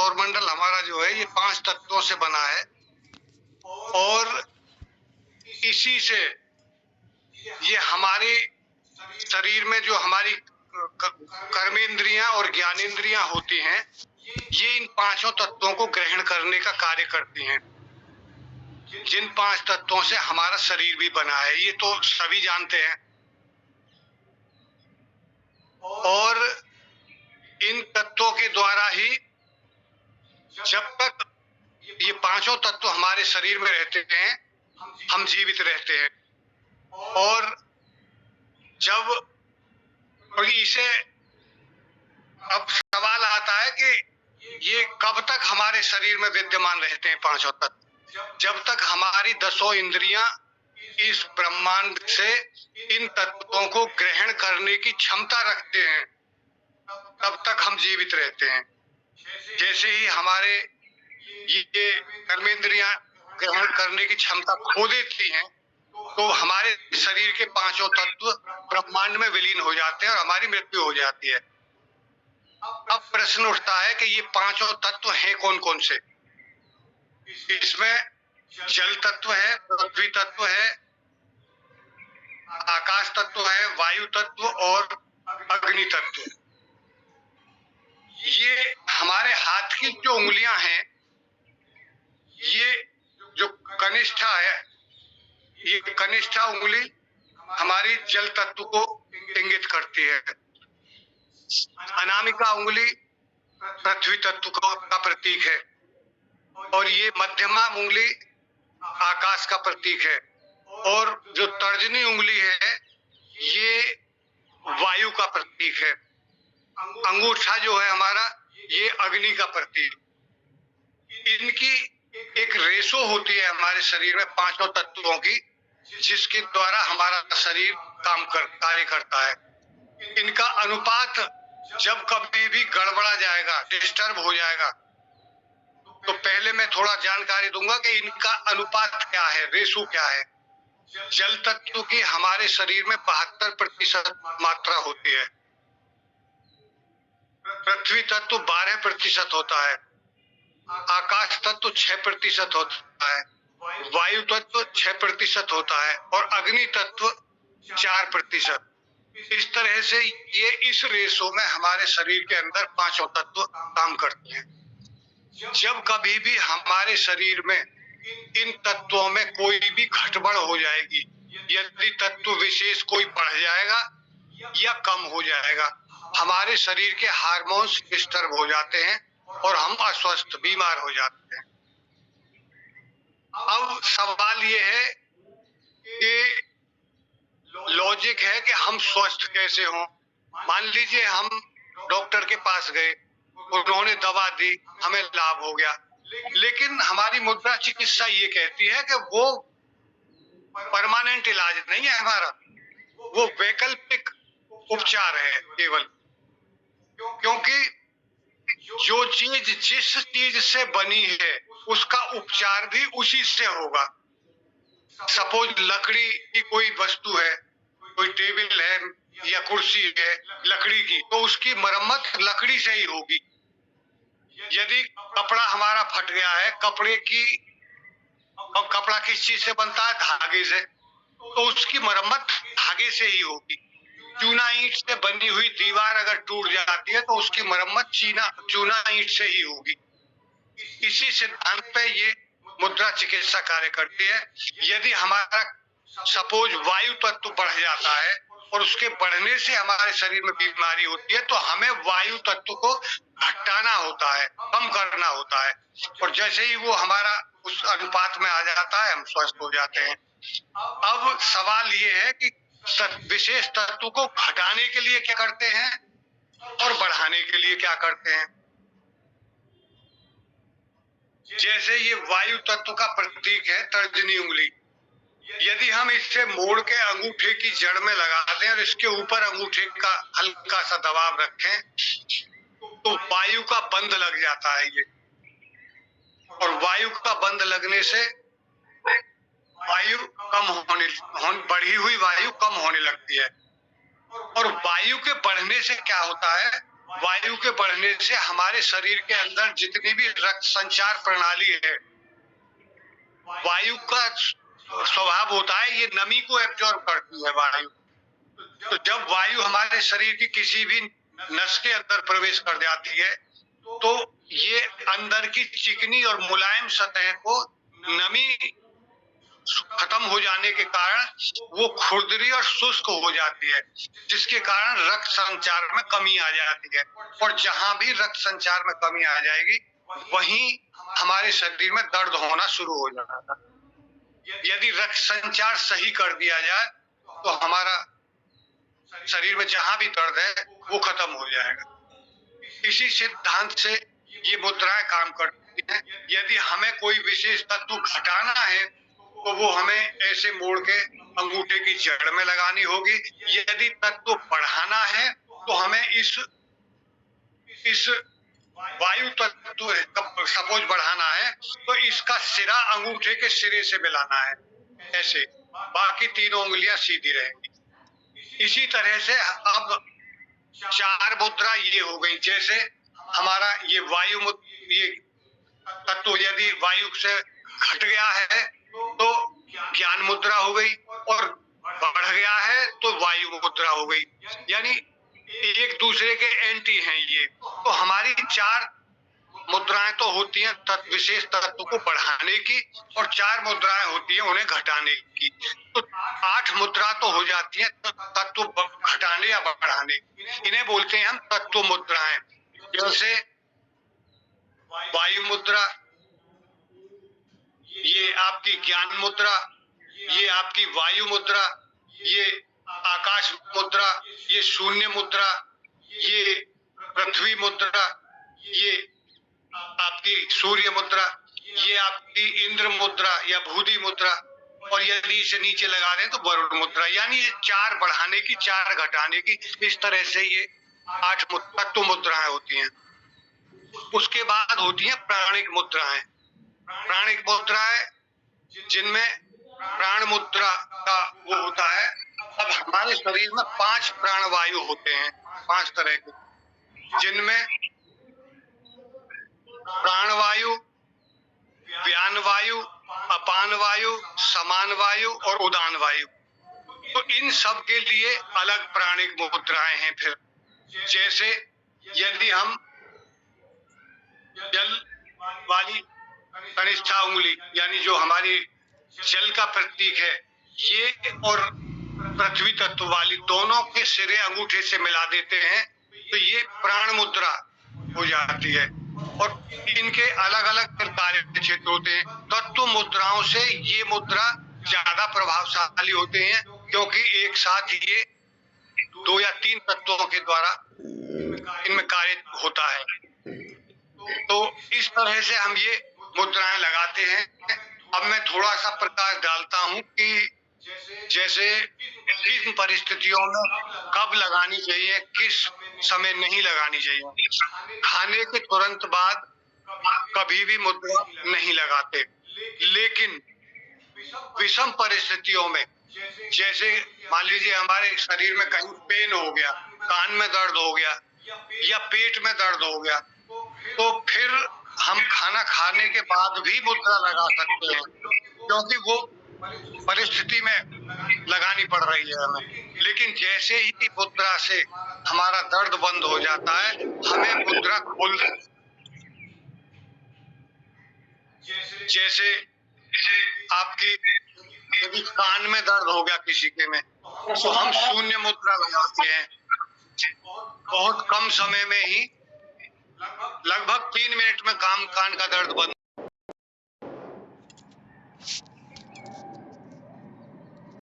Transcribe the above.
सौरमंडल हमारा जो है ये 5 तत्वों से बना है और इसी से ये हमारे शरीर में जो हमारी कर्मेंद्रियां और ज्ञानेंद्रियां होती हैं, ये इन पांचों तत्वों को ग्रहण करने का कार्य करती हैं। जिन 5 तत्वों से हमारा शरीर भी बना है, ये तो सभी जानते हैं। और इन तत्वों के द्वारा ही जब तक ये पांचों तत्व हमारे शरीर में रहते हैं, हम जीवित रहते हैं। और जब इसे अब सवाल आता है कि ये कब तक हमारे शरीर में विद्यमान रहते हैं पांचों तत्व? जब तक हमारी 10 इंद्रियां इस ब्रह्मांड से इन तत्वों को ग्रहण करने की क्षमता रखते हैं, तब तक हम जीवित रहते हैं। जैसे ही हमारे ये कर्मेंद्रियां ग्रहण करने की क्षमता खो देती हैं, तो हमारे शरीर के पांचों तत्व ब्रह्मांड में विलीन हो जाते हैं और हमारी मृत्यु हो जाती है। अब प्रश्न उठता है कि ये पांचों तत्व हैं कौन कौन से? इसमें जल तत्व है, पृथ्वी तत्व है, आकाश तत्व है, वायु तत्व और अग्नि तत्व। ये हमारे हाथ की जो उंगलियां हैं, ये जो कनिष्ठा है, ये कनिष्ठा उंगली हमारी जल तत्व को इंगित करती है। अनामिका उंगली पृथ्वी तत्व का प्रतीक है और ये मध्यमा उंगली आकाश का प्रतीक है और जो तर्जनी उंगली है ये वायु का प्रतीक है। अंगूठा जो है हमारा, ये अग्नि का प्रतीक। इनकी एक रेशो होती है हमारे शरीर में पांचों तत्वों की, जिसके द्वारा हमारा शरीर कार्य करता है। इनका अनुपात जब कभी भी गड़बड़ा जाएगा, डिस्टर्ब हो जाएगा, तो पहले मैं थोड़ा जानकारी दूंगा कि इनका अनुपात क्या है, रेशो क्या है। जल तत्व की हमारे शरीर में 72% मात्रा होती है, पृथ्वी तत्व 12% होता है, आकाश तत्व 6% होता है, वायु तत्व 6% होता है और अग्नि तत्व 4%। इस तरह से ये इस रेशो में हमारे शरीर के अंदर पांचों तत्व काम करते हैं। जब कभी भी हमारे शरीर में इन तत्वों में कोई भी घटबड़ हो जाएगी, यदि तत्व विशेष कोई बढ़ जाएगा या कम हो जाएगा, हमारे शरीर के हार्मोन्स डिस्टर्ब हो जाते हैं और हम अस्वस्थ, बीमार हो जाते हैं। अब सवाल ये है कि लॉजिक है कि हम स्वस्थ कैसे हों। मान लीजिए हम डॉक्टर के पास गए, उन्होंने दवा दी, हमें लाभ हो गया, लेकिन हमारी मुद्रा चिकित्सा ये कहती है कि वो परमानेंट इलाज नहीं है हमारा, वो वैकल्पिक उपचार है केवल। क्योंकि जो चीज जिस चीज से बनी है उसका उपचार भी उसी से होगा। सपोज लकड़ी की कोई वस्तु है, कोई टेबल है या कुर्सी है लकड़ी की, तो उसकी मरम्मत लकड़ी से ही होगी। यदि कपड़ा हमारा फट गया है, कपड़ा किस चीज से बनता है? धागे से, तो उसकी मरम्मत धागे से ही होगी। चूना ईंट से बनी हुई दीवार अगर टूट जाती है तो उसकी मरम्मत चूना ईंट से ही होगी। इसी सिद्धांत पे ये मुद्रा चिकित्सा कार्य करती है। यदि हमारा सपोज वायु तत्व बढ़ जाता है और उसके बढ़ने से हमारे शरीर में बीमारी होती है, तो हमें वायु तत्व को घटाना होता है, कम करना होता है, और जैसे ही वो हमारा उस अनुपात में आ जाता है, हम स्वस्थ हो जाते हैं। अब सवाल ये है कि विशेष तत्व को घटाने के लिए क्या करते हैं और बढ़ाने के लिए क्या करते हैं। जैसे ये वायु तत्व का प्रतीक है तर्जनी उंगली, यदि हम इससे मोड़ के अंगूठे की जड़ में लगा दें और इसके ऊपर अंगूठे का हल्का सा दबाव रखें, तो वायु का बंध लग जाता है ये, और वायु का बंध लगने से वायु बढ़ी हुई वायु कम होने लगती है। और वायु के बढ़ने से क्या होता है, वायु के बढ़ने से हमारे शरीर के अंदर जितनी भी रक्त संचार प्रणाली है, वायु का स्वभाव होता है, ये नमी को एब्जॉर्ब करती है वायु। तो जब वायु हमारे शरीर की किसी भी नस के अंदर प्रवेश कर जाती है, तो ये अंदर की चिकनी और मुलायम सतह को नमी खत्म हो जाने के कारण वो खुरदरी और शुष्क हो जाती है, जिसके कारण रक्त संचार में कमी आ जाती है। और जहां भी रक्त संचार में कमी आ जाएगी, वहीं हमारे शरीर में दर्द होना शुरू हो जाएगा। यदि रक्त संचार सही कर दिया जाए तो हमारा शरीर में जहां भी दर्द है वो खत्म हो जाएगा। इसी सिद्धांत से ये मुद्राएं काम करती हैं। यदि हमें कोई विशेष तत्व घटाना है तो वो हमें ऐसे मोड़ के अंगूठे की जड़ में लगानी होगी। यदि तत्व बढ़ाना है तो हमें इस वायु तत्व सपोज बढ़ाना है तो इसका सिरा अंगूठे के सिरे से मिलाना है, ऐसे बाकी तीनों उंगलियां सीधी रहेंगी। इसी तरह से अब 4 मुद्रा ये हो गई। जैसे हमारा ये ये तत्व यदि वायु से घट गया है तो ज्ञान मुद्रा हो गई, और बढ़ गया है तो वायु मुद्रा हो गई। यानी एक दूसरे के एंटी हैं ये। तो हमारी 4 मुद्राएं तो होती हैं विशेष तत्व को बढ़ाने की, और 4 मुद्राएं होती हैं उन्हें घटाने की। तो 8 मुद्रा तो हो जाती हैं तत्व घटाने या बढ़ाने। इन्हें बोलते हैं हम तत्व मुद्राएं। जैसे वायु मुद्रा, ये आपकी ज्ञान मुद्रा, ये आपकी वायु मुद्रा, ये आकाश मुद्रा, ये शून्य मुद्रा, ये पृथ्वी मुद्रा, ये आपकी सूर्य मुद्रा, ये आपकी इंद्र मुद्रा या भूदी मुद्रा, और यदि इसे नीचे लगा दें तो वरुण मुद्रा। यानी ये 4 बढ़ाने की, 4 घटाने की, इस तरह से ये 8 तत्व मुद्राएं होती हैं। उसके बाद होती हैं प्राणिक मुद्राएं। प्राणिक मुद्राएं जिनमें प्राण मुद्रा का वो होता है। अब हमारे शरीर में 5 प्राणवायु होते हैं, 5 तरह के, जिनमें प्राणवायु, व्यान वायु, अपान वायु, समान वायु और उदान वायु। तो इन सब के लिए अलग प्राणिक मुद्राएं हैं। फिर जैसे यदि हम जल वाली कनिष्ठा उंगली, यानी जो हमारी जल का प्रतीक है, ये और पृथ्वी तत्व वाली दोनों के सिरे अंगूठे से मिला देते हैं तो ये प्राण मुद्रा हो जाती है। और इनके अलग अलग कार्य क्षेत्र होते हैं। तत्व मुद्राओं से ये मुद्रा ज्यादा प्रभावशाली होते हैं, क्योंकि एक साथ ये 2 या 3 तत्वों के द्वारा इनमें कार्य होता है। तो इस तरह से हम ये मुद्राएं लगाते हैं। अब मैं थोड़ा सा प्रकाश डालता हूं कि जैसे किन परिस्थितियों में कब लगानी चाहिए, किस समय नहीं लगानी चाहिए। खाने के तुरंत बाद कभी भी मुद्रा नहीं लगाते, लेकिन विषम परिस्थितियों में, जैसे मान लीजिए हमारे शरीर में कहीं पेन हो गया, कान में दर्द हो गया या पेट में दर्द हो गया, तो फिर हम खाना खाने के बाद भी मुद्रा लगा सकते हैं, क्योंकि वो परिस्थिति में लगानी पड़ रही है हमें। लेकिन जैसे ही मुद्रा से हमारा दर्द बंद हो जाता है, हमें मुद्रा खोल, जैसे आपकी यदि कान में दर्द हो गया किसी के में, तो हम शून्य मुद्रा लगाते हैं। बहुत कम समय में ही, लगभग 3 मिनट में कान का दर्द बंद